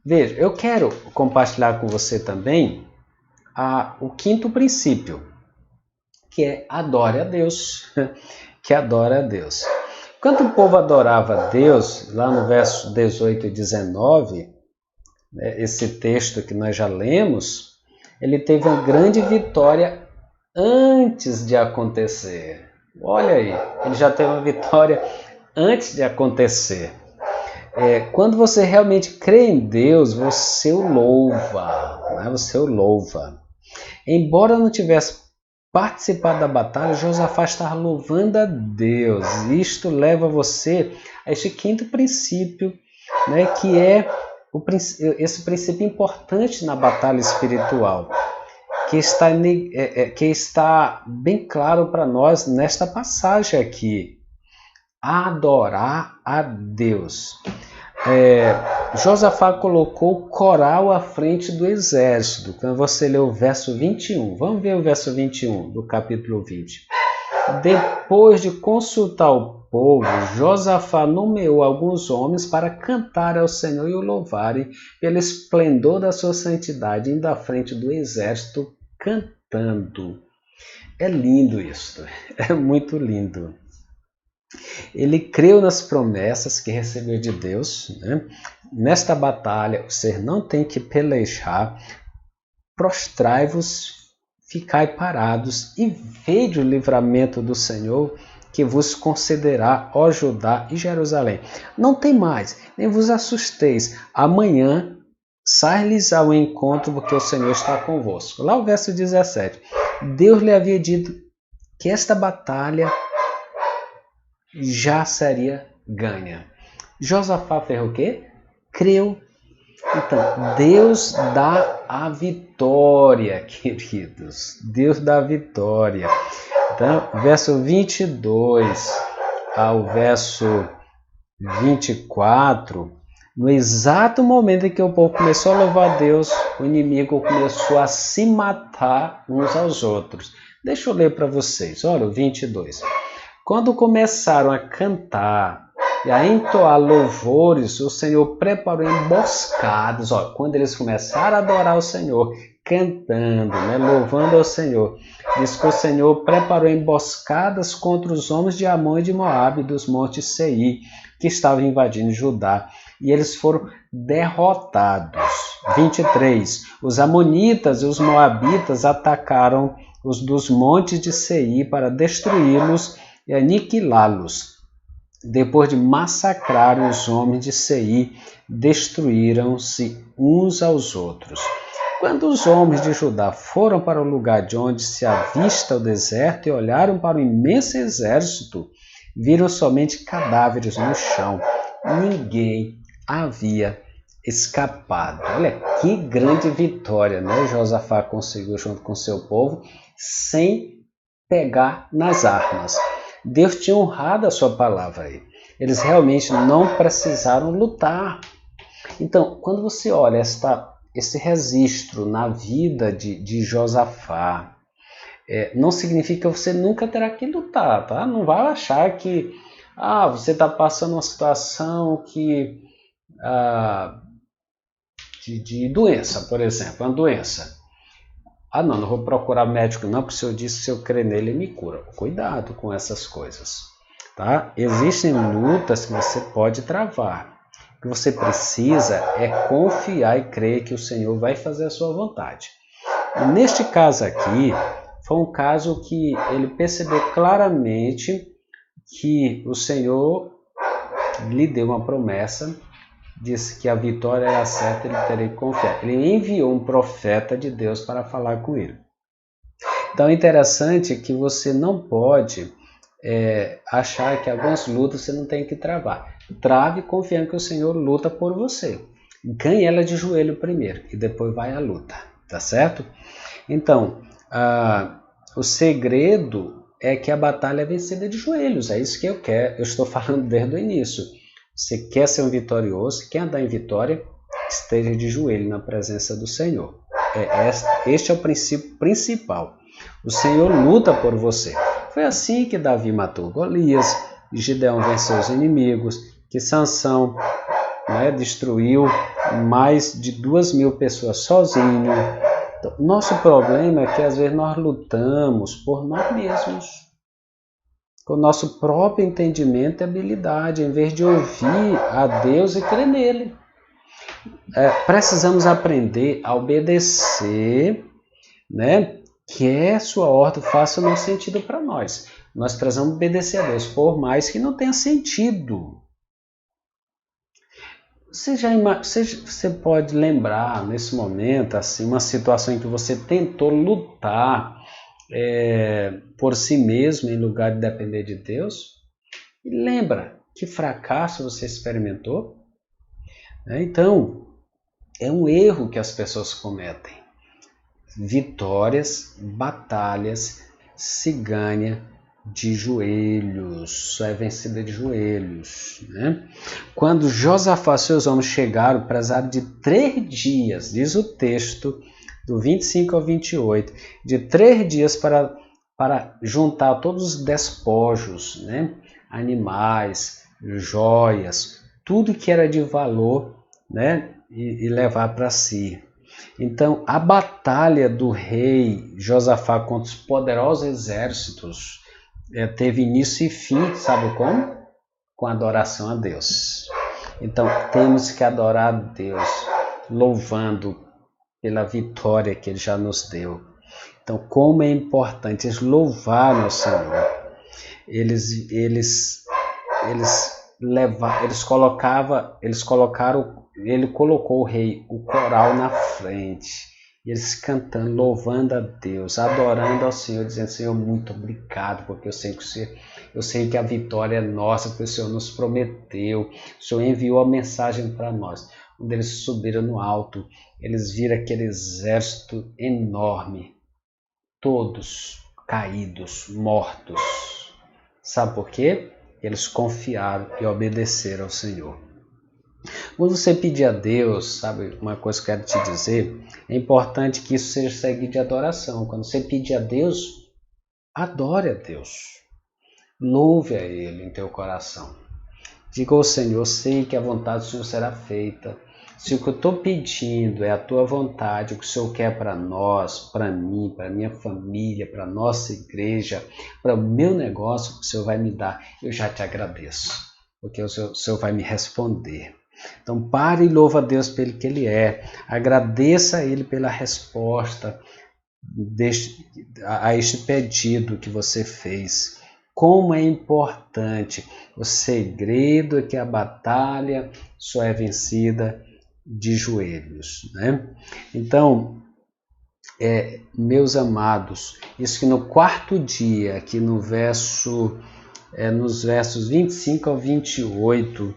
Veja, eu quero compartilhar com você também o quinto princípio, que é adore a Deus. Que adora a Deus. Quando o povo adorava a Deus, lá no verso 18 e 19, esse texto que nós já lemos, ele teve uma grande vitória antes de acontecer. Olha aí, ele já teve uma vitória antes de acontecer. Quando você realmente crê em Deus, você o louva. Você o louva. Embora não tivesse participado da batalha, Josafá estava louvando a Deus. Isto leva você a este quinto princípio, que é esse princípio importante na batalha espiritual, que está bem claro para nós nesta passagem aqui. Adorar a Deus. Josafá colocou o coral à frente do exército. Quando você lê o verso 21, vamos ver o verso 21 do capítulo 20. Depois de consultar o povo, Josafá nomeou alguns homens para cantar ao Senhor e o louvarem pelo esplendor da sua santidade, indo à frente do exército cantando. É lindo isso, é muito lindo. Ele creu nas promessas que recebeu de Deus. Nesta batalha, você não tem que pelejar. Prostrai-vos, ficai parados e vede o livramento do Senhor que vos concederá, ó Judá e Jerusalém. Não tem mais, nem vos assusteis. Amanhã sai-lhes ao encontro, porque o Senhor está convosco. Lá o verso 17. Deus lhe havia dito que esta batalha já seria ganha. Josafá fez o quê? Creu. Então, Deus dá a vitória, queridos. Deus dá a vitória. Então, verso 22 ao verso 24, no exato momento em que o povo começou a louvar a Deus, o inimigo começou a se matar uns aos outros. Deixa eu ler para vocês. Olha o 22. Quando começaram a cantar e a entoar louvores, o Senhor preparou emboscadas. Quando eles começaram a adorar o Senhor, cantando, louvando ao Senhor, diz que o Senhor preparou emboscadas contra os homens de Amon e de Moabe, dos montes Seir, que estavam invadindo Judá, e eles foram derrotados. 23. Os amonitas e os moabitas atacaram os dos montes de Seir para destruí-los e aniquilá-los. Depois de massacrarem os homens de Seir, destruíram-se uns aos outros. Quando os homens de Judá foram para o lugar de onde se avista o deserto e olharam para o imenso exército, viram somente cadáveres no chão. Ninguém havia escapado. Olha que grande vitória, Josafá conseguiu junto com seu povo, sem pegar nas armas. Deus tinha honrado a sua palavra aí. Eles realmente não precisaram lutar. Então, quando você olha esse registro na vida de Josafá, não significa que você nunca terá que lutar, tá? Não vai achar que você está passando uma situação de doença, por exemplo, uma doença. Não vou procurar médico não, porque se eu disse que se eu crer nele, ele me cura. Cuidado com essas coisas, tá? Existem lutas que você pode travar. O que você precisa é confiar e crer que o Senhor vai fazer a sua vontade. E neste caso aqui, foi um caso que ele percebeu claramente que o Senhor lhe deu uma promessa, disse que a vitória era certa, ele teria que confiar. Ele enviou um profeta de Deus para falar com ele. Então é interessante que você não pode achar que algumas lutas você não tem que travar. Trave confiando que o Senhor luta por você. Ganhe ela de joelho primeiro e depois vai à luta, tá certo? Então, o segredo é que a batalha é vencida de joelhos. É isso que eu quero. Eu estou falando desde o início. Você quer ser um vitorioso, quer andar em vitória, esteja de joelho na presença do Senhor. Este é o princípio principal. O Senhor luta por você. Foi assim que Davi matou Golias, e Gideão venceu os inimigos, que Sansão destruiu mais de 2.000 pessoas sozinho. Então, nosso problema é que às vezes nós lutamos por nós mesmos, com o nosso próprio entendimento e habilidade, em vez de ouvir a Deus e crer nele. Precisamos aprender a obedecer, que sua ordem faça no sentido para nós. Nós precisamos obedecer a Deus, por mais que não tenha sentido. Você pode lembrar nesse momento assim, uma situação em que você tentou lutar por si mesmo em lugar de depender de Deus? E lembra que fracasso você experimentou? Então, é um erro que as pessoas cometem. Vitórias, batalhas se ganha de joelhos, só é vencida de joelhos. Quando Josafá e seus homens chegaram, precisaram de 3 dias, diz o texto, do 25 ao 28, de 3 dias para juntar todos os despojos, animais, joias, tudo que era de valor, e levar para si. Então, a batalha do rei Josafá contra os poderosos exércitos teve início e fim, sabe como? Com adoração a Deus. Então, temos que adorar a Deus, louvando pela vitória que Ele já nos deu. Então, como é importante eles louvarem o Senhor. Ele colocou o rei, o coral na frente, e eles cantando, louvando a Deus, adorando ao Senhor, dizendo: Senhor, muito obrigado, porque eu sei que a vitória é nossa, porque o Senhor nos prometeu, o Senhor enviou a mensagem para nós. Quando eles subiram no alto, eles viram aquele exército enorme, todos caídos, mortos. Sabe por quê? Eles confiaram e obedeceram ao Senhor. Quando você pedir a Deus, sabe, uma coisa que eu quero te dizer, é importante que isso seja seguido de adoração. Quando você pedir a Deus, adore a Deus. Louve a Ele em teu coração. Diga ao Senhor, eu sei que a vontade do Senhor será feita. Se o que eu estou pedindo é a tua vontade, o que o Senhor quer para nós, para mim, para minha família, para a nossa igreja, para o meu negócio, o Senhor vai me dar. Eu já te agradeço, porque o Senhor vai me responder. Então pare e louva a Deus pelo que Ele é. Agradeça a Ele pela resposta a este pedido que você fez. Como é importante. O segredo é que a batalha só é vencida de joelhos, né? Então, meus amados, isso que no quarto dia, aqui no nos versos 25 ao 28,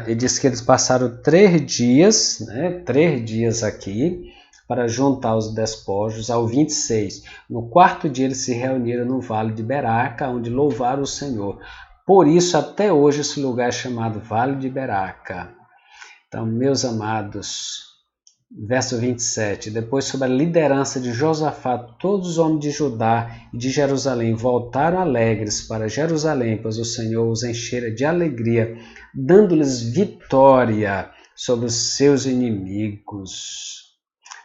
ele diz que eles passaram 3 dias, né? 3 dias aqui, para juntar os despojos. Ao 26, no quarto dia eles se reuniram no vale de Beraca, onde louvaram o Senhor. Por isso, até hoje, esse lugar é chamado Vale de Beraca. Então, meus amados, verso 27, depois, sob a liderança de Josafá, todos os homens de Judá e de Jerusalém voltaram alegres para Jerusalém, pois o Senhor os enchera de alegria, dando-lhes vitória sobre os seus inimigos.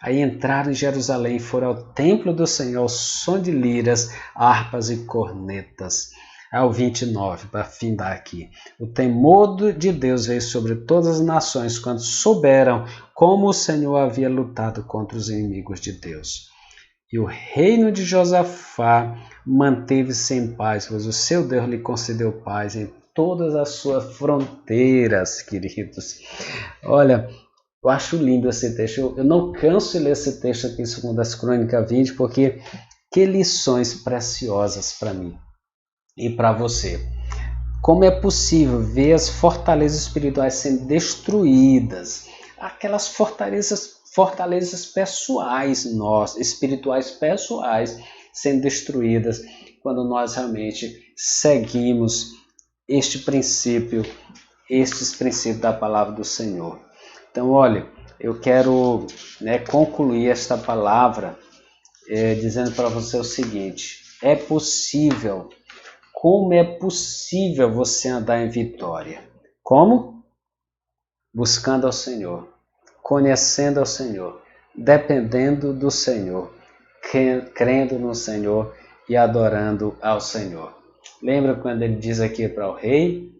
Aí entraram em Jerusalém e foram ao templo do Senhor ao som de liras, harpas e cornetas. Ao 29, para findar aqui. O temor de Deus veio sobre todas as nações quando souberam como o Senhor havia lutado contra os inimigos de Deus. E o reino de Josafá manteve-se em paz, pois o seu Deus lhe concedeu paz em todas as suas fronteiras, queridos. Olha, eu acho lindo esse texto. Eu não canso de ler esse texto aqui em 2 Crônicas 20, porque que lições preciosas para mim e para você. Como é possível ver as fortalezas espirituais sendo destruídas, aquelas fortalezas pessoais espirituais pessoais sendo destruídas, quando nós realmente seguimos estes princípios da palavra do Senhor. Então, olha, eu quero concluir esta palavra dizendo para você o seguinte: é possível. Como é possível você andar em vitória? Como? Buscando ao Senhor, conhecendo ao Senhor, dependendo do Senhor, crendo no Senhor e adorando ao Senhor. Lembra quando ele diz aqui para o rei?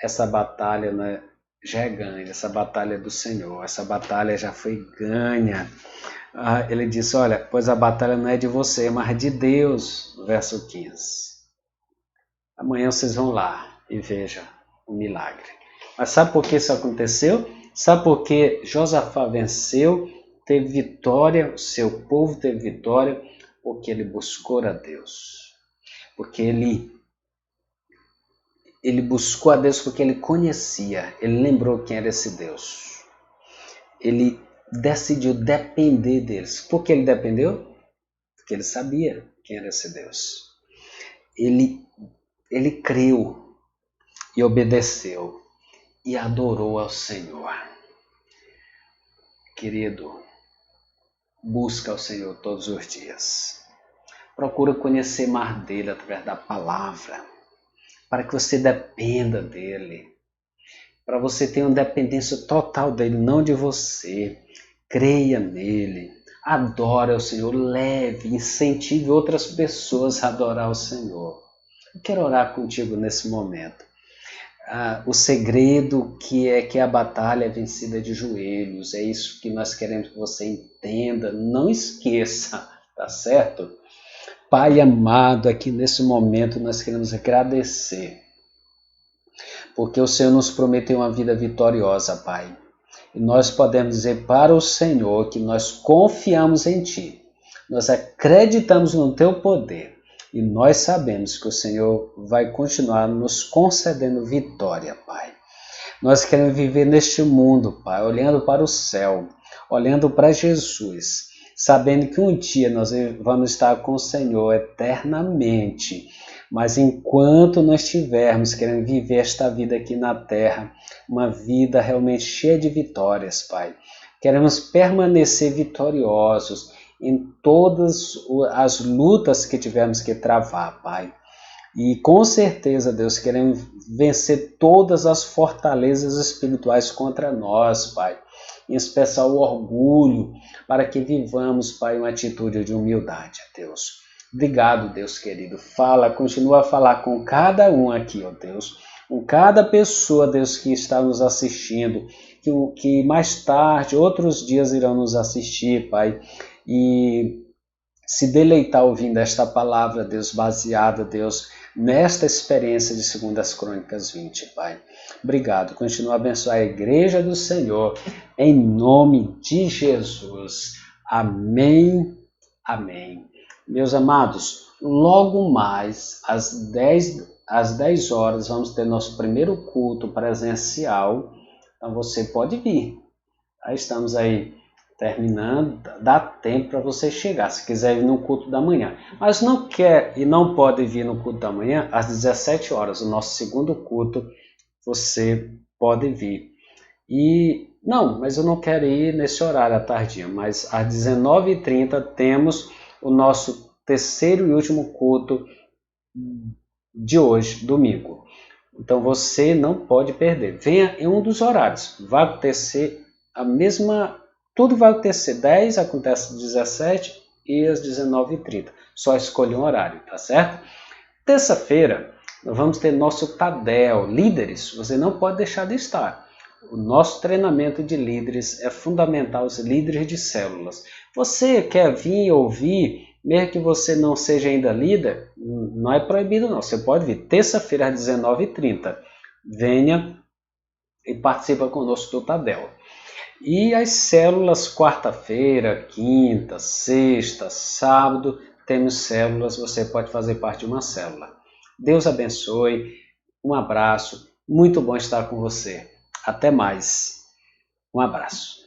Essa batalha já é ganha, essa batalha é do Senhor, essa batalha já foi ganha. Ele disse, olha, pois a batalha não é de você, mas de Deus, verso 15. Amanhã vocês vão lá e vejam o milagre. Mas sabe por que isso aconteceu? Sabe por que Josafá venceu, teve vitória, o seu povo teve vitória? Porque ele buscou a Deus. Porque ele buscou a Deus porque ele conhecia, ele lembrou quem era esse Deus. Ele decidiu depender deles. Por que ele dependeu? Porque ele sabia quem era esse Deus. Ele creu e obedeceu e adorou ao Senhor. Querido, busca ao Senhor todos os dias. Procura conhecer mais dele através da palavra, para que você dependa dele, para você ter uma dependência total dele, não de você. Creia nele, adore ao Senhor, leve, incentive outras pessoas a adorar ao Senhor. Eu quero orar contigo nesse momento. O segredo que a batalha é vencida de joelhos, é isso que nós queremos que você entenda, não esqueça, tá certo? Pai amado, aqui nesse momento nós queremos agradecer, porque o Senhor nos prometeu uma vida vitoriosa, Pai. E nós podemos dizer para o Senhor que nós confiamos em Ti, nós acreditamos no Teu poder. E nós sabemos que o Senhor vai continuar nos concedendo vitória, Pai. Nós queremos viver neste mundo, Pai, olhando para o céu, olhando para Jesus, sabendo que um dia nós vamos estar com o Senhor eternamente. Mas enquanto nós estivermos querendo viver esta vida aqui na terra, uma vida realmente cheia de vitórias, Pai, queremos permanecer vitoriosos em todas as lutas que tivemos que travar, Pai. E com certeza, Deus, queremos vencer todas as fortalezas espirituais contra nós, Pai. Em especial o orgulho, para que vivamos, Pai, uma atitude de humildade, Deus. Obrigado, Deus querido. Continua a falar com cada um aqui, ó Deus. Com cada pessoa, Deus, que está nos assistindo, que mais tarde, outros dias irão nos assistir, Pai. E se deleitar ouvindo esta palavra, Deus, baseada, Deus, nesta experiência de 2 Crônicas 20, Pai. Obrigado. Continua a abençoar a igreja do Senhor, em nome de Jesus. Amém. Amém. Meus amados, logo mais, às 10 horas, vamos ter nosso primeiro culto presencial. Então você pode vir. Aí estamos aí terminando, dá tempo para você chegar, se quiser ir no culto da manhã. Mas não quer e não pode vir no culto da manhã, às 17 horas, o nosso segundo culto, você pode vir. E não, mas eu não quero ir nesse horário à tardinha, mas às 19h30 temos o nosso terceiro e último culto de hoje, domingo. Então você não pode perder. Venha em um dos horários. Vai acontecer a mesma... Tudo vai acontecer 10, acontece 17 e às 19h30. Só escolha um horário, tá certo? Terça-feira, nós vamos ter nosso Tadel, líderes. Você não pode deixar de estar. O nosso treinamento de líderes é fundamental, os líderes de células. Você quer vir ouvir, mesmo que você não seja ainda líder, não é proibido não. Você pode vir terça-feira às 19h30. Venha e participa conosco do Tadel. E as células, quarta-feira, quinta, sexta, sábado, temos células, você pode fazer parte de uma célula. Deus abençoe, um abraço, muito bom estar com você. Até mais, um abraço.